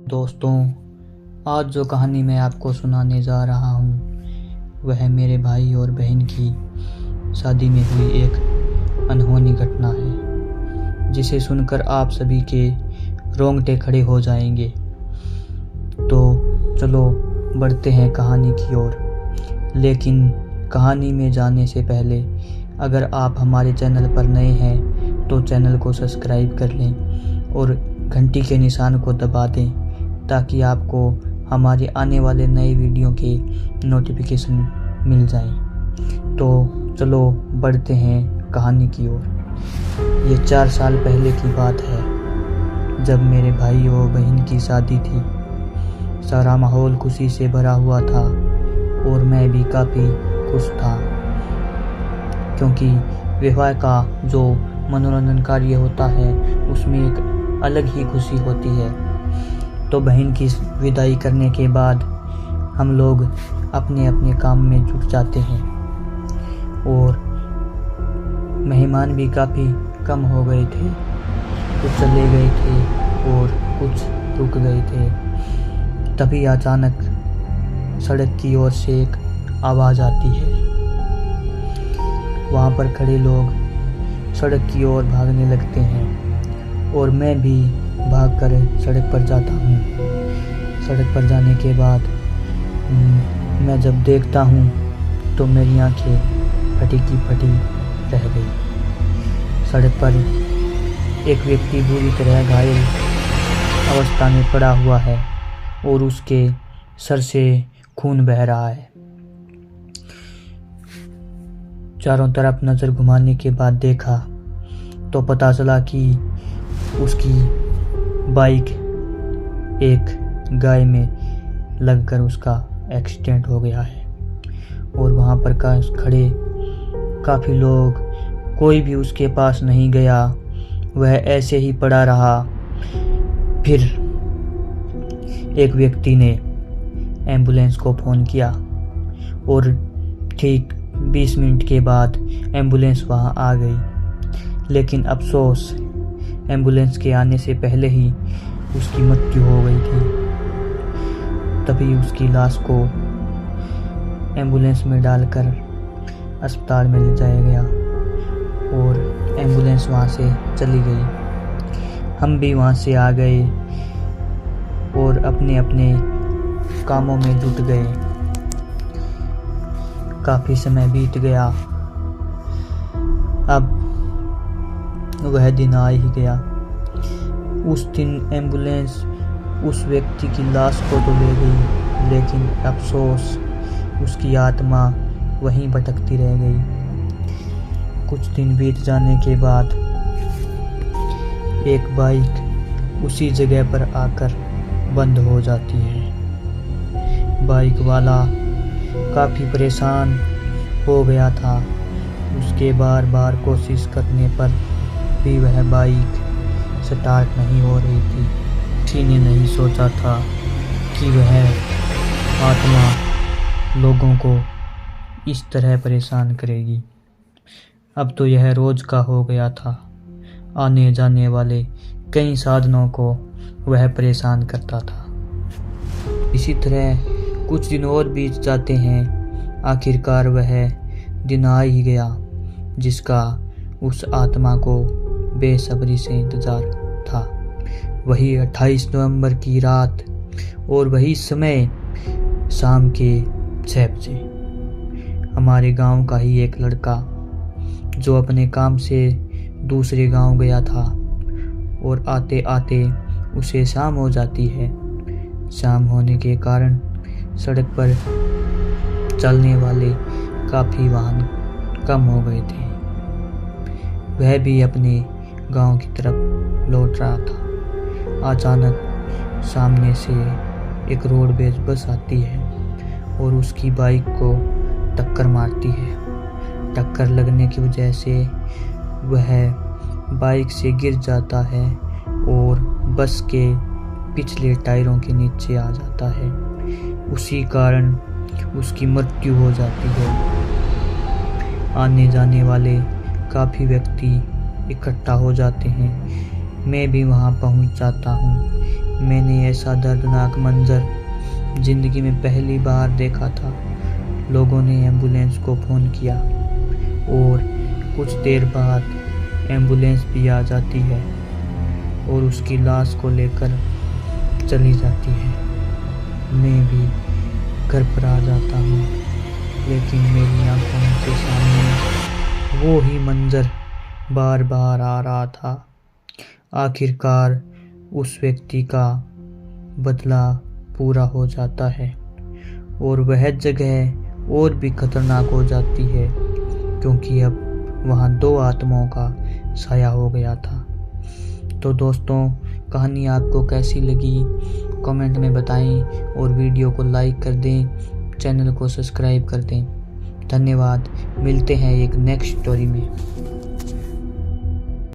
दोस्तों, आज जो कहानी मैं आपको सुनाने जा रहा हूँ वह मेरे भाई और बहन की शादी में हुई एक अनहोनी घटना है, जिसे सुनकर आप सभी के रोंगटे खड़े हो जाएंगे। तो चलो बढ़ते हैं कहानी की ओर। लेकिन कहानी में जाने से पहले अगर आप हमारे चैनल पर नए हैं तो चैनल को सब्सक्राइब कर लें और घंटी के निशान को दबा दें ताकि आपको हमारे आने वाले नए वीडियो के नोटिफिकेशन मिल जाएं। तो चलो बढ़ते हैं कहानी की ओर। ये 4 साल पहले की बात है, जब मेरे भाई और बहन की शादी थी। सारा माहौल खुशी से भरा हुआ था और मैं भी काफ़ी खुश था, क्योंकि विवाह का जो मनोरंजन कार्य होता है उसमें एक अलग ही खुशी होती है। तो बहन की विदाई करने के बाद हम लोग अपने अपने काम में जुट जाते हैं और मेहमान भी काफ़ी कम हो गए थे। कुछ चले गए थे और कुछ रुक गए थे। तभी अचानक सड़क की ओर से एक आवाज़ आती है। वहाँ पर खड़े लोग सड़क की ओर भागने लगते हैं और मैं भी भागकर सड़क पर जाता हूँ। सड़क पर जाने के बाद मैं जब देखता हूँ तो मेरी आंखें फटी की फटी रह गई। सड़क पर एक व्यक्ति बुरी तरह घायल अवस्था में पड़ा हुआ है और उसके सर से खून बह रहा है। चारों तरफ नज़र घुमाने के बाद देखा तो पता चला कि उसकी बाइक एक गाय में लगकर उसका एक्सीडेंट हो गया है। और वहाँ पर खड़े काफ़ी लोग, कोई भी उसके पास नहीं गया, वह ऐसे ही पड़ा रहा। फिर एक व्यक्ति ने एम्बुलेंस को फ़ोन किया और ठीक 20 मिनट के बाद एम्बुलेंस वहाँ आ गई। लेकिन अफसोस, एम्बुलेंस के आने से पहले ही उसकी मृत्यु हो गई थी। तभी उसकी लाश को एम्बुलेंस में डालकर अस्पताल में ले जाया गया और एम्बुलेंस वहाँ से चली गई। हम भी वहाँ से आ गए और अपने अपने कामों में जुट गए। काफ़ी समय बीत गया। अब वह दिन आ ही गया। उस दिन एम्बुलेंस उस व्यक्ति की लाश को तो ले गई, लेकिन अफसोस उसकी आत्मा वहीं भटकती रह गई। कुछ दिन बीत जाने के बाद एक बाइक उसी जगह पर आकर बंद हो जाती है। बाइक वाला काफ़ी परेशान हो गया था। उसके बार बार कोशिश करने पर भी वह बाइक स्टार्ट नहीं हो रही थी। किसी ने नहीं सोचा था कि वह आत्मा लोगों को इस तरह परेशान करेगी। अब तो यह रोज का हो गया था। आने जाने वाले कई साधनों को वह परेशान करता था। इसी तरह कुछ दिन और बीत जाते हैं। आखिरकार वह दिन आ ही गया जिसका उस आत्मा को बेसब्री से इंतजार था। वही 28 नवंबर की रात और वही समय शाम के 6 बजे। हमारे गांव का ही एक लड़का जो अपने काम से दूसरे गांव गया था और आते आते उसे शाम हो जाती है। शाम होने के कारण सड़क पर चलने वाले काफ़ी वाहन कम हो गए थे। वह भी अपने गांव की तरफ लौट रहा था। अचानक सामने से एक रोडवेज बस आती है और उसकी बाइक को टक्कर मारती है। टक्कर लगने की वजह से वह बाइक से गिर जाता है और बस के पिछले टायरों के नीचे आ जाता है। उसी कारण उसकी मृत्यु हो जाती है। आने जाने वाले काफ़ी व्यक्ति इकट्ठा हो जाते हैं। मैं भी वहाँ पहुँच जाता हूँ। मैंने ऐसा दर्दनाक मंजर जिंदगी में पहली बार देखा था। लोगों ने एम्बुलेंस को फ़ोन किया और कुछ देर बाद एम्बुलेंस भी आ जाती है और उसकी लाश को लेकर चली जाती है। मैं भी घर पर आ जाता हूँ, लेकिन मेरी आंखों के सामने वो ही मंजर बार बार आ रहा था। आखिरकार उस व्यक्ति का बदला पूरा हो जाता है और वह जगह और भी खतरनाक हो जाती है, क्योंकि अब वहाँ 2 आत्माओं का साया हो गया था। तो दोस्तों, कहानी आपको कैसी लगी कमेंट में बताएं और वीडियो को लाइक कर दें, चैनल को सब्सक्राइब कर दें। धन्यवाद। मिलते हैं एक नेक्स्ट स्टोरी में।